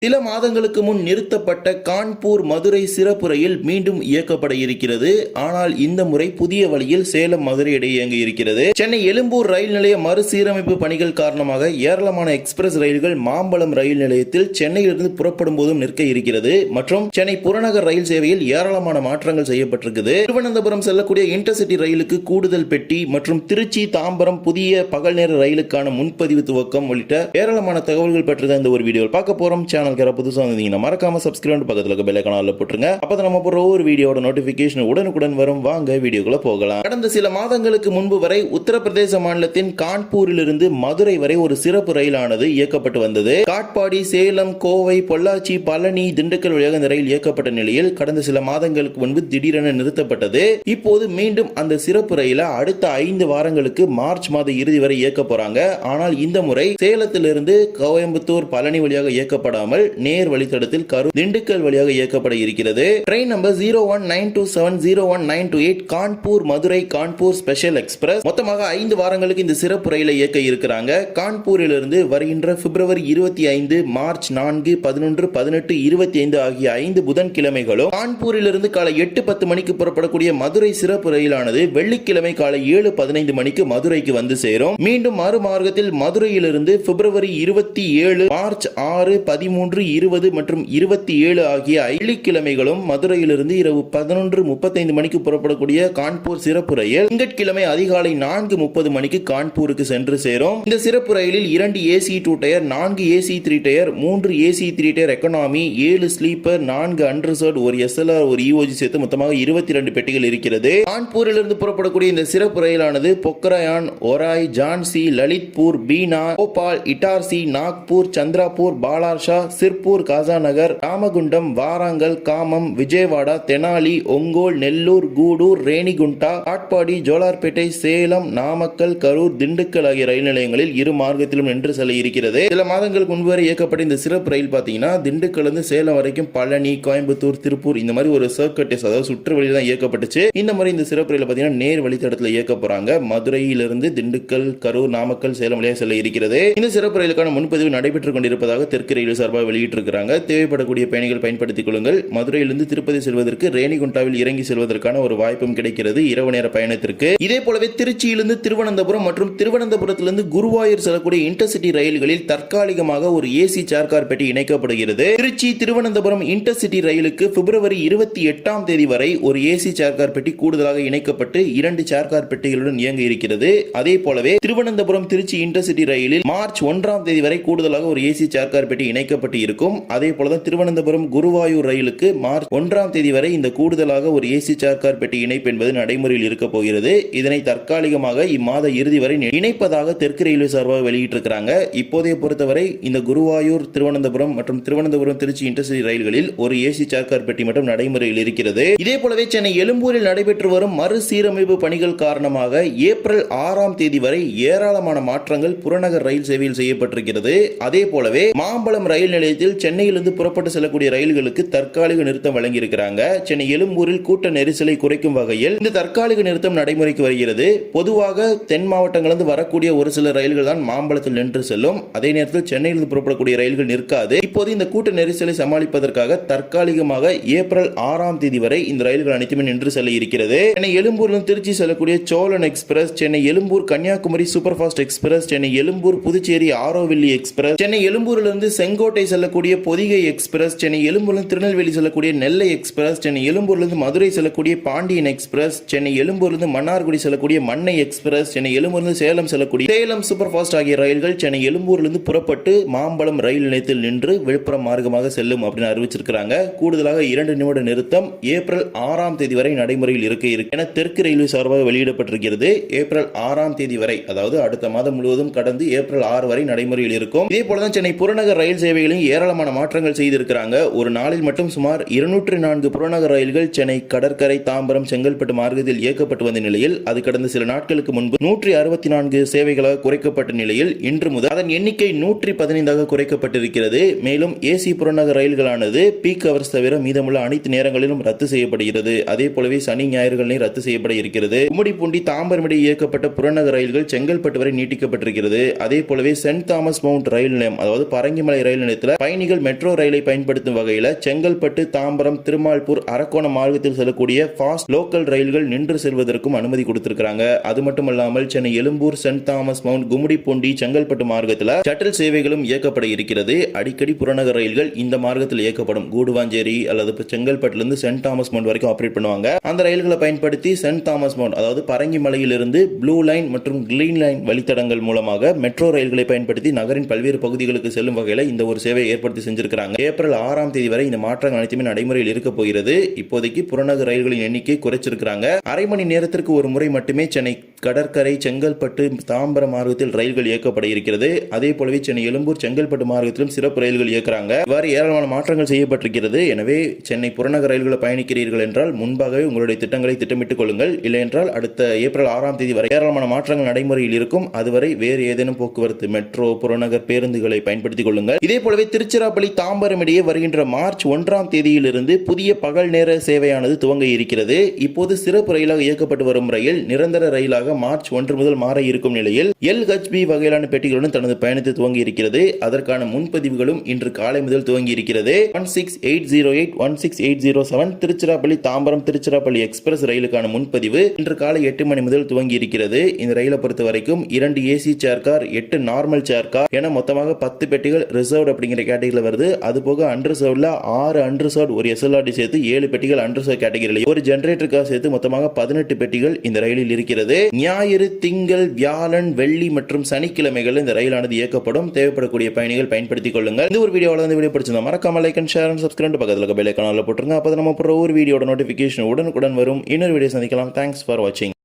சில மாதங்களுக்கு முன் நிறுத்தப்பட்ட கான்பூர் மதுரை சிறப்பு ரயில் மீண்டும் இயக்கப்பட இருக்கிறது. ஆனால் இந்த முறை புதிய வழியில் சேலம் மதுரை இடையே இயங்க இருக்கிறது. சென்னை எழும்பூர் ரயில் நிலைய மறுசீரமைப்பு பணிகள் காரணமாக ஏராளமான எக்ஸ்பிரஸ் ரயில்கள் மாம்பலம் ரயில் நிலையத்தில் சென்னையிலிருந்து புறப்படும் போதும் நிற்க இருக்கிறது. மற்றும் சென்னை புறநகர் ரயில் சேவையில் ஏராளமான மாற்றங்கள் செய்யப்பட்டிருக்குது. திருவனந்தபுரம் செல்லக்கூடிய இன்டர்சிட்டி ரயிலுக்கு கூடுதல் பெட்டி மற்றும் திருச்சி தாம்பரம் புதிய பகல் நேர ரயிலுக்கான முன்பதிவு துவக்கம் உள்ளிட்ட ஏராளமான தகவல்கள் பற்றி இந்த ஒரு வீடியோவில் பார்க்க போறோம். புதுசா வந்தீங்கன்னா மறக்காம சப்ஸ்கிரைப் பக்கத்துல பெல் ஐகானை போட்டுருங்க. அப்பதான் நம்ம போற ஒரு வீடியோட நோட்டிபிகேஷன் உடனுக்குடன் வரும். வாங்க வீடியோக்குள்ள போகலாம். கடந்த சில மாதங்களுக்கு முன்பு வரை உத்தரப்பிரதேச மாநிலத்தின் கான்பூரிலிருந்து மதுரை வரை ஒரு சிறப்பு ரயிலானது இயக்கப்பட்டு வந்தது. காட்பாடி, சேலம், கோவை, பொள்ளாச்சி, பழனி, திண்டுக்கல் வழியாக இந்த ரயில் இயக்கப்பட்ட நிலையில் கடந்த சில மாதங்களுக்கு முன்பு திடீரென நிறுத்தப்பட்டது. இப்போது மீண்டும் அந்த சிறப்பு ரயிலை அடுத்த 5 வாரங்களுக்கு மார்ச் மாத இறுதி வரை இயக்க போறாங்க. ஆனால் இந்த முறை சேலத்திலிருந்து கோயம்புத்தூர், பழனி வழியாக இயக்கப்படாமல் நேர் வழித்தடத்தில் கரூர், திண்டுக்கல் வழியாக இயக்கப்பட இருக்கிறது. Train number 0192701928 Kanpur Madurai Kanpur special express. மொத்தமாக 5 வாரங்களுக்கு இந்த சிறப்பு ரயிலை இயக்க இருக்கிறாங்க. கான்பூரிலிருந்து வருகின்ற பிப்ரவரி 25, மார்ச் 4, 11, 18, 25 ஆகிய 5 புதன்கிழமைகளும் கான்பூரிலிருந்து காலை 8:10 மணிக்கு புறப்படக்கூடிய மதுரை சிறப்பு ரயிலானது வெள்ளிக்கிழமை காலை 7:15 மணிக்கு மதுரைக்கு வந்து சேரும். மீண்டும் மறுமார்க்கத்தில் மதுரையிலிருந்து பிப்ரவரி 27, மார்ச் 6, 13, 20 மற்றும் 27 ஆகிய வெள்ளிக்கிழமைகளும் மதுரையிலிருந்து இரவு 11:35 மணிக்கு புறப்படக்கூடிய கான்பூர் சிறப்பு ரயில் திங்கட்கிழமை அதிகாலை 4:30 மணிக்கு கான்பூருக்கு சென்று சேரும். இந்த சிறப்பு ரயிலில் 2 AC 2 tier, 4 AC 3 tier, 3 AC 3 tier economy, 7 sleeper, 4 unreserved, ஒரு SLR, ஒரு EOG சேர்த்து மொத்தமாக 22 பெட்டிகள் இருக்கிறது. கான்பூரிலிருந்து புறப்படக்கூடிய இந்த சிறப்பு ரயிலானது பொக்ராயான், ஒராய், ஜான்சி, லலித்பூர், பீனா, போபால், இட்டார்சி, நாக்பூர், சந்திராபூர், பாலார்ஷா, சிர்பூர், காசாநகர், ராமகுண்டம், வாராங்கல், காமம், விஜயவாடா, தெனாலி, ஒங்கோல், நெல்லூர், கூடூர், ரேணிகுண்டா, காட்பாடி, ஜோலார்பேட்டை, சேலம், நாமக்கல், கரூர், திண்டுக்கல் ஆகிய ரயில் நிலையங்களில் இரு மார்க்கத்திலும் நின்று செல்ல இருக்கிறது. சில மாதங்களுக்கு முன்பு வரை இயக்கப்பட்ட இந்த சிறப்பு ரயில் பாத்தீங்கன்னா திண்டுக்கல் இருந்து சேலம் வரைக்கும் பழனி, கோயம்புத்தூர், திருப்பூர் இந்த மாதிரி ஒரு சர்க்கட், அதாவது சுற்று வழியில் தான் இயக்கப்பட்டுச்சு. இந்த மாதிரி இந்த சிறப்பு ரயில் பாத்தீங்கன்னா நேர் வழித்தடத்தில் இயக்க போறாங்க. மதுரையிலிருந்து திண்டுக்கல், கரூர், நாமக்கல், சேலம் வழியாக செல்ல இருக்கிறது. இந்த சிறப்பு ரயிலுக்கான முன்பதிவு நடைபெற்றுக் கொண்டிருப்பதாக தெற்கு ரயில் சார்பாக வெளியிட்டிருக்கிறாங்க. தேவைப்படக்கூடிய பயணிகள் பயன்படுத்திக் கொள்ளுங்கள். மதுரையிலிருந்து திருப்பதி செல்வதற்கு ரேணிகுண்டாவில் இறங்கி செல்வதற்கான ஒரு வாய்ப்பும் கிடைக்கிறது இரவு நேர பயணத்திற்கு. இதே போலவே திருச்சியிலிருந்து திருவனந்தபுரம் மற்றும் திருவனந்தபுரத்திலிருந்து குருவாயூர் செல்லக்கூடிய இன்டர்சிட்டி ரயில்களில் தற்காலிகமாக ஒரு AC சேர் கார் பெட்டி இணைக்கப்படுகிறது. திருச்சி திருவனந்தபுரம் இன்டர்சிட்டி ரயிலுக்கு பிப்ரவரி 28ஆம் தேதி வரை ஒரு AC சேர் கார் பெட்டி கூடுதலாக இணைக்கப்பட்டு 2 சேர் கார் பெட்டிகளுடன் இயங்க இருக்கிறது. அதே போலவே திருவனந்தபுரம் திருச்சி இன்டர்சிட்டி ரயிலில் மார்ச் 1ஆம் தேதி வரை கூடுதலாக ஒரு AC சேர் கார் பெட்டி இணைக்கப்பட்டு இருக்கும். அதே போலதான் திருவனந்தபுரம் குருவாயூர் ரயிலுக்கு மார்ச் 1ஆம் தேதி வரை இந்த கூடுதலாக ஒரு AC சேர் கார் பெட்டி இணைப்பு என்பது நடைமுறையில் இருக்க போகிறது. இதனை தற்காலிகமாக இம்மாத இறுதி வரை இணைப்பதாக தெற்கு ரயில்வே சார்பாக வெளியிட்டிருக்கிறாங்க. இப்போதைய பொறுத்தவரை இந்த குருவாயூர், திருவனந்தபுரம் மற்றும் திருவனந்தபுரம் திருச்சி இன்டர்சிட்டி ரயில்களில் ஒரு AC சேர் கார் பெட்டி மட்டும் நடைமுறையில் இருக்கிறது. இதே போலவே சென்னை எழும்பூரில் நடைபெற்று வரும் மறுசீரமைப்பு பணிகள் காரணமாக ஏப்ரல் 6ஆம் தேதி வரை ஏராளமான மாற்றங்கள் புறநகர் ரயில் சேவையில் செய்யப்பட்டிருக்கிறது. அதே போலவே மாம்பலம் ரயில் நிலையத்தில் சென்னையிலிருந்து புறப்பட்டு செல்லக்கூடிய ரயில்களுக்கு தற்காலிக நிறுத்தம் வழங்கியிருக்கிறாங்க. சென்னை எழும்பூரில் கூட்ட நெரிசலை குறைக்கும் வகையில் இந்த தற்காலிக நிறுத்தம் நடைமுறைக்கு வருகிறது. பொதுவாக தென் மாவட்டங்களிலிருந்து வரக்கூடிய ஒரு சில ரயில்கள் தான் மாம்பலத்தில் நின்று செல்லும். அதே நேரத்தில் சென்னையிலிருந்து புறப்படக்கூடிய ரயில்கள் நிற்காது. இப்போது இந்த கூட்ட நெரிசலை சமாளிப்பதற்காக தற்காலிகமாக ஏப்ரல் 6ஆம் தேதி வரை இந்த ரயில்கள் அனைத்துமே நின்று செல்ல இருக்கிறது. சென்னை எழும்பூரிலிருந்து திருச்சி செல்லக்கூடிய Cholan express, Chennai Egmore Kanniyakumari super fast express, Chennai Egmore Puducherry Auroville express, Chennai எழும்பூரிலிருந்து செங்கோட்டை செல்லக்கூடிய பொதிகை எக்ஸ்பிரஸ், சென்னை எழும்பூரிலிருந்து திருநெல்வேலி செல்லக்கூடிய நெல்லை எக்ஸ்பிரஸ், சென்னை எழும்பூரிலிருந்து மதுரை செல்லக்கூடிய பாண்டியன் எக்ஸ்பிரஸ், சென்னை எழும்பூரிலிருந்து மன்னார்குடி செல்லக்கூடிய மண்ணை எக்ஸ்பிரஸ், சென்னை எழும்பூரிலிருந்து சேலம் செல்லக்கூடிய சேலம் சூப்பர் ஃபாஸ்ட் ஆகிய ரயில்கள் சென்னை எழும்பூரிலிருந்து புறப்பட்டு மாம்பலம் ரயில் நிலையத்தில் நின்று விழுப்புரம் மார்க்கமாக செல்லும் அப்படின்னு அறிவிச்சிருக்கிறாங்க. கூடுதலாக 2 நிமிட நிறுத்தம் ஏப்ரல் 6ஆம் தேதி வரை நடைமுறையில் இருக்க என தெற்கு ரயில்வே சார்பாக வெளியிடப்பட்டிருக்கிறது. ஏப்ரல் 6ஆம் தேதி வரை, அதாவது அடுத்த மாதம் முழுவதும் கடந்து ஏப்ரல் 6 வரை நடைமுறையில் இருக்கும். இதே போலதான் சென்னை புறநகர் ரயில் சேவைகளில் ஏராளமான மாற்றங்கள் செய்திருக்கிறாங்க. ஒரு நாளில் மட்டும் சுமார் 204 புறநகர் ரயில்கள் சென்னை கடற்கரை, தாம்பரம், செங்கல்பட்டு மார்க்கத்தில் இயக்கப்பட்டு வந்த நிலையில் அது கடந்த சில நாட்களுக்கு முன்பு 164 சேவைகளாக குறைக்கப்பட்ட நிலையில் இன்று முதல் அதன் எண்ணிக்கை 115ஆக குறைக்கப்பட்டிருக்கிறது. மேலும் AC புறநகர் ரயில்களானது பீக் ஹவர்ஸ் தவிர மீதமுள்ள அனைத்து நேரங்களிலும் ரத்து செய்யப்படுகிறது. அதே போலவே சனி ஞாயிறுகளில் ரத்து செய்யப்பட இருக்கிறது. கும்மிடிப்பூண்டி தாம்பரம் இடையே இயக்கப்பட்ட புறநகர் ரயில்கள் செங்கல்பட்டு வரை நீட்டிக்கப்பட்டிருக்கிறது. அதே போலவே சென்ட் தாமஸ் மவுண்ட் ரயில் நிலையம், அதாவது பரங்கிமலை ரயில் நிலையத்தில் நேரத்தில் பயணிகள் மெட்ரோ ரயிலை பயன்படுத்தும் வகையில் செங்கல்பட்டு, தாம்பரம், திருமால்பூர், அரக்கோணம் மார்க்கத்தில் செல்லக்கூடிய ஃபாஸ்ட் லோக்கல் ரயில்கள் நின்று செல்வதற்கும் அனுமதி கொடுத்திருக்காங்க. அது மட்டுமல்லாமல் சென்னை எழும்பூர், சென்ட் தாமஸ் மவுண்ட், கும்மிடிப்பூண்டி, செங்கல்பட்டு மார்க்கத்தில் ஷட்டில் சேவைகளும் இயக்கப்பட இருக்கிறது. அடிக்கடி புறநகர் ரயில்கள் இந்த மார்க்கத்தில் இயக்கப்படும். கூடுவாஞ்சேரி அல்லது செங்கல்பட்டிலிருந்து சென்ட் தாமஸ் மவுண்ட் வரைக்கும் ஆபரேட் பண்ணுவாங்க. அந்த ரயில்களை பயன்படுத்தி சென்ட் தாமஸ் மவுண்ட், அதாவது பரங்கிமலையிலிருந்து ப்ளூ லைன் மற்றும் கிரீன் லைன் வழித்தடங்கள் மூலமாக மெட்ரோ ரயில்களை பயன்படுத்தி நகரின் பல்வேறு பகுதிகளுக்கு செல்லும் வகையில் இந்த ஒரு சேவையை ஏற்படுத்தி செஞ்சிருக்காங்க. ஏப்ரல் 6ஆம் தேதி வரை இந்த மாற்றங்கள் அனைத்துமே நடைமுறையில் இருக்க போகிறது. இப்போதைக்கு புறநகர் ரயில்களின் எண்ணிக்கை குறைச்சிருக்காங்க. அரை மணி நேரத்திற்கு ஒரு முறை மட்டுமே சென்னை கடற்கரை, செங்கல்பட்டு, தாம்பரம் மார்க்கத்தில் ரயில்கள் இயக்கப்பட இருக்கிறது. அதே போலவே சென்னை எழும்பூர், செங்கல்பட்டு மார்க்கத்திலும் சிறப்பு ரயில்கள் இயக்குறாங்க. இவ்வாறு ஏராளமான மாற்றங்கள் செய்யப்பட்டிருக்கிறது. எனவே சென்னை புறநகர் ரயில்களை பயணிக்கிறீர்கள் என்றால் முன்பாகவே உங்களுடைய திட்டங்களை திட்டமிட்டுக் கொள்ளுங்கள். இல்லை என்றால் அடுத்த ஏப்ரல் 6ஆம் தேதி வரை ஏராளமான மாற்றங்கள் நடைமுறையில் இருக்கும். அதுவரை வேறு ஏதேனும் போக்குவரத்து, மெட்ரோ, புறநகர் பேருந்துகளை பயன்படுத்திக் கொள்ளுங்கள். இதே போலவே திருச்சிராப்பள்ளி, தாம்பரம் இடையே வருகின்ற மார்ச் 1ஆம் தேதியிலிருந்து புதிய பகல் நேர சேவையானது துவங்க இருக்கிறது. இப்போது சிறப்பு ரயிலாக இயக்கப்பட்டு வரும் ரயில் நிரந்தர ரயிலாக மார்ச் 1 முதல் மாற இருக்கும் நிலையில் LHB வகையிலான பெட்டிகளுடன் தனது பயணத்தை துவங்கி இருக்கிறது. அதற்கான முன்பதிவுகளும் இன்று காலை முதல் துவங்கி இருக்கிறது. 16808, 16807 திருச்சிராப்பள்ளி, தாம்பரம், திருச்சிராப்பள்ளி எக்ஸ்பிரஸ் ரயிலுக்கான முன்பதிவு இன்று காலை 8 மணி முதல் துவங்கி இருக்கிறது. இந்த ரயிலை பொறுத்த வரைக்கும் 2 AC chair car, 8 normal chair car என மொத்தமாக 10 பெட்டிகள் ரிசர்வ்ட் அப்படிங்கிற கேட்டகரியில் வருது. அதுபோக அன்ரிசர்வ்ல 6 அன்ரிசர்வ்ட், ஒரு SLRD சேர்த்து 7 பெட்டிகள் அன்ரிசர்வ் கேட்டகரியில், ஒரு ஜெனரேட்டர் கார் சேர்த்து மொத்தமாக 18 பெட்டிகள் இந்த ரயிலில் இருக்கிறது. ஞாயிறு, திங்கள், வியாழன், வெள்ளி மற்றும் சனிக்கிழமைகள் இந்த ரயிலானது இயக்கப்படும். தேவைப்படக்கூடிய பயணிகள் பயன்படுத்திக் கொள்ளுங்கள். இந்த ஒரு வீடியோவில் இந்த வீடியோ பிடிச்சிருந்தா மறக்காம like and share and subscribe, பக்கத்தில் பெல் ஐகானை போட்டுருங்க. அப்போ நம்ம போடுற ஒரு வீடியோட நோட்டிபிகேஷன் உடனுக்குடன் வரும். இன்னொரு வீடியோ சந்திக்கலாம். தேங்க்ஸ் ஃபார் வாட்சிங்.